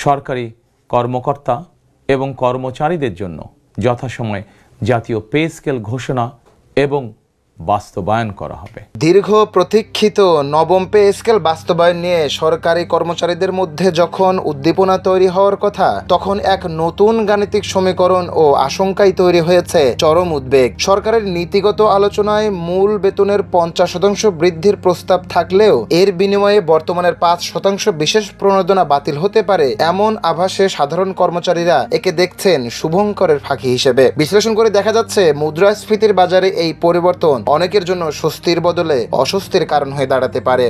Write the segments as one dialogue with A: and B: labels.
A: সরকারি কর্মকর্তা এবং কর্মচারীদের জন্য যথাসময়ে জাতীয় পে স্কেল ঘোষণা এবং বাস্তবায়ন করা হবে।
B: দীর্ঘ প্রতীক্ষিত নবম পে স্কেল বাস্তবায়ন নিয়ে সরকারি কর্মচারীদের মধ্যে যখন উদ্দীপনা তৈরি হওয়ার কথা, তখন এক নতুন গাণিতিক সমীকরণ ও আশঙ্কাই তৈরি হয়েছে চরম উদ্বেগ। সরকারের নীতিগত আলোচনায় মূল বেতনের 50% বৃদ্ধির প্রস্তাব থাকলেও এর বিনিময়ে বর্তমানের 5% বিশেষ প্রণোদনা বাতিল হতে পারে, এমন আভাসে সাধারণ কর্মচারীরা একে দেখছেন শুভঙ্করের ফাঁকি হিসেবে। বিশ্লেষণ করে দেখা যাচ্ছে, মুদ্রাস্ফীতির বাজারে এই পরিবর্তন অনেকের জন্য স্বস্তির বদলে অস্বস্তির কারণ হয়ে দাঁড়াতে পারে।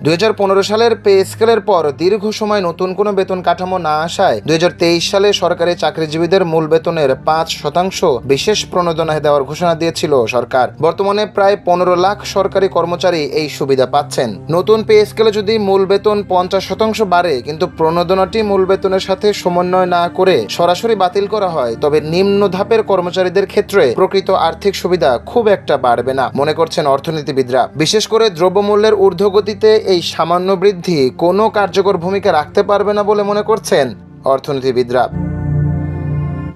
B: 2015 সালের পে স্কেলের পর দীর্ঘ সময় নতুন কোনো বেতন কাঠামো না আসায় 2023 সালে সরকারি চাকরিজীবীদের মূল বেতনের 5% বিশেষ প্রণোদনা দেওয়ার ঘোষণা দিয়েছিল সরকার। বর্তমানে প্রায় 15 লাখ সরকারি কর্মচারী এই সুবিধা পাচ্ছেন। নতুন পে স্কেলে যদি মূল বেতন 50% বাড়ে কিন্তু প্রণোদনাটি মূল বেতনের সাথে সমন্বয় না করে সরাসরি বাতিল করা হয়, তবে নিম্ন ধাপের কর্মচারীদের ক্ষেত্রে প্রকৃত আর্থিক সুবিধা খুব একটা বাড়বে না, মনে করছেন অর্থনীতিবিদরা। বিশেষ করে দ্রব্যমূল্যের ঊর্ধ্বগতিতে এই সামান্য বৃদ্ধি কোনো কার্যকর ভূমিকা রাখতে পারবে না বলে মনে করছেন অর্থনীতিবিদরা।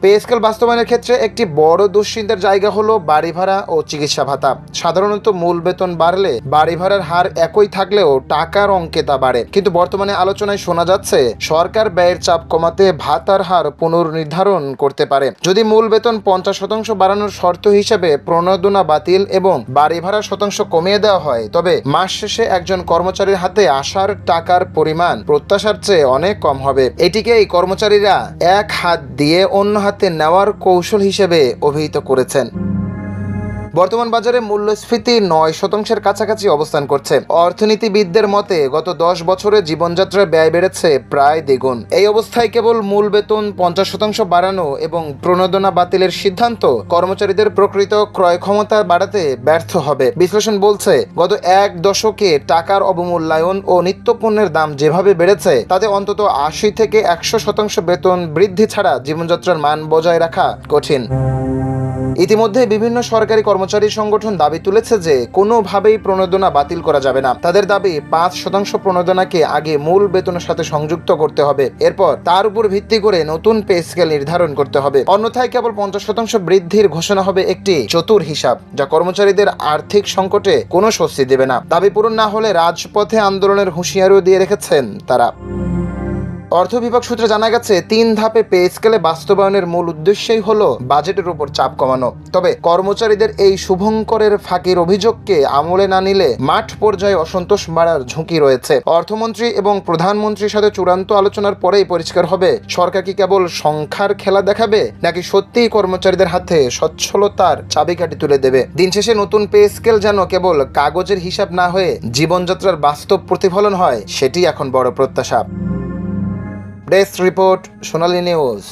B: পে স্কেল বাস্তবায়নের ক্ষেত্রে একটি বড় দুশ্চিন্তার জায়গা হলো বাড়ি ভাড়া ও চিকিৎসা ভাতা। সাধারণত মূল বেতন বাড়লে বাড়ি ভাড়ার হার একই থাকলেও টাকার অঙ্কে তা বাড়ে, কিন্তু বর্তমানে আলোচনায় শোনা যাচ্ছে সরকার ব্যয়ের চাপ কমাতে ভাতার হার পুনর্নির্ধারণ করতে পারে। যদি মূল বেতন 50% বাড়ানোর শর্ত হিসেবে প্রণোদনা বাতিল এবং বাড়ি ভাড়া শতাংশ কমিয়ে দেওয়া হয়, তবে মাস শেষে একজন কর্মচারীর হাতে আসার টাকার পরিমাণ প্রত্যাশার চেয়ে অনেক কম হবে। এটিকেই কর্মচারীরা এক হাত দিয়ে অন্য হাতে নেওয়ার কৌশল হিসেবে অভিহিত করেছেন। বর্তমান বাজারে মূল্যস্ফীতি 9% কাছাকাছি অবস্থান করছে। অর্থনীতিবিদদের মতে গত 10 বছরে জীবনযাত্রার ব্যয় বেড়েছে প্রায় দ্বিগুণ। এই অবস্থায় কেবল মূল বেতন 50% বাড়ানো এবং প্রণোদনা বাতিলের সিদ্ধান্ত কর্মচারীদের প্রকৃত ক্রয় ক্ষমতা বাড়াতে ব্যর্থ হবে। বিশ্লেষণ বলছে, গত এক দশকে টাকার অবমূল্যায়ন ও নিত্যপণ্যের দাম যেভাবে বেড়েছে তাতে অন্তত 80 থেকে 100% বেতন বৃদ্ধি ছাড়া জীবনযাত্রার মান বজায় রাখা কঠিন। ইতিমধ্যে বিভিন্ন সরকারি কর্মচারী সংগঠন দাবি তুলেছে যে কোনোভাবেই প্রণোদনা বাতিল করা যাবে না। তাদের দাবি 5% প্রণোদনাকে আগে মূল বেতনের সাথে সংযুক্ত করতে হবে, এরপর তার উপর ভিত্তি করে নতুন পে স্কেল নির্ধারণ করতে হবে। অন্যথায় কেবল 50% বৃদ্ধির ঘোষণা হবে একটি চতুর হিসাব, যা কর্মচারীদের আর্থিক সংকটে কোনো স্বস্তি দেবে না। দাবি পূরণ না হলে রাজপথে আন্দোলনের হুঁশিয়ারিও দিয়ে রেখেছেন তারা। অর্থ বিভাগ সূত্রে জানা গেছে, 3 ধাপে পে স্কেলে বাস্তবায়নের মূল উদ্দেশ্যই হলো বাজেটের উপর চাপ কমানো। তবে কর্মচারীদের এই শুভঙ্করের ফাঁকির অভিযোগকে আমলে না নিলে মাঠ পর্যায়ে অসন্তোষ বাড়ার ঝুঁকি রয়েছে। অর্থমন্ত্রী এবং প্রধানমন্ত্রীর সাথে চূড়ান্ত আলোচনার পরেই পরিষ্কার হবে সরকার কি কেবল সংখ্যার খেলা দেখাবে নাকি সত্যিই কর্মচারীদের হাতে সচ্ছলতার চাবিকাঠি তুলে দেবে। দিন শেষে নতুন পে স্কেল যেন কেবল কাগজের হিসাব না হয়ে জীবনযাত্রার বাস্তব প্রতিফলন হয়, সেটি এখন বড় প্রত্যাশা। ডেস্ক রিপোর্ট, সোনালী নিউজ।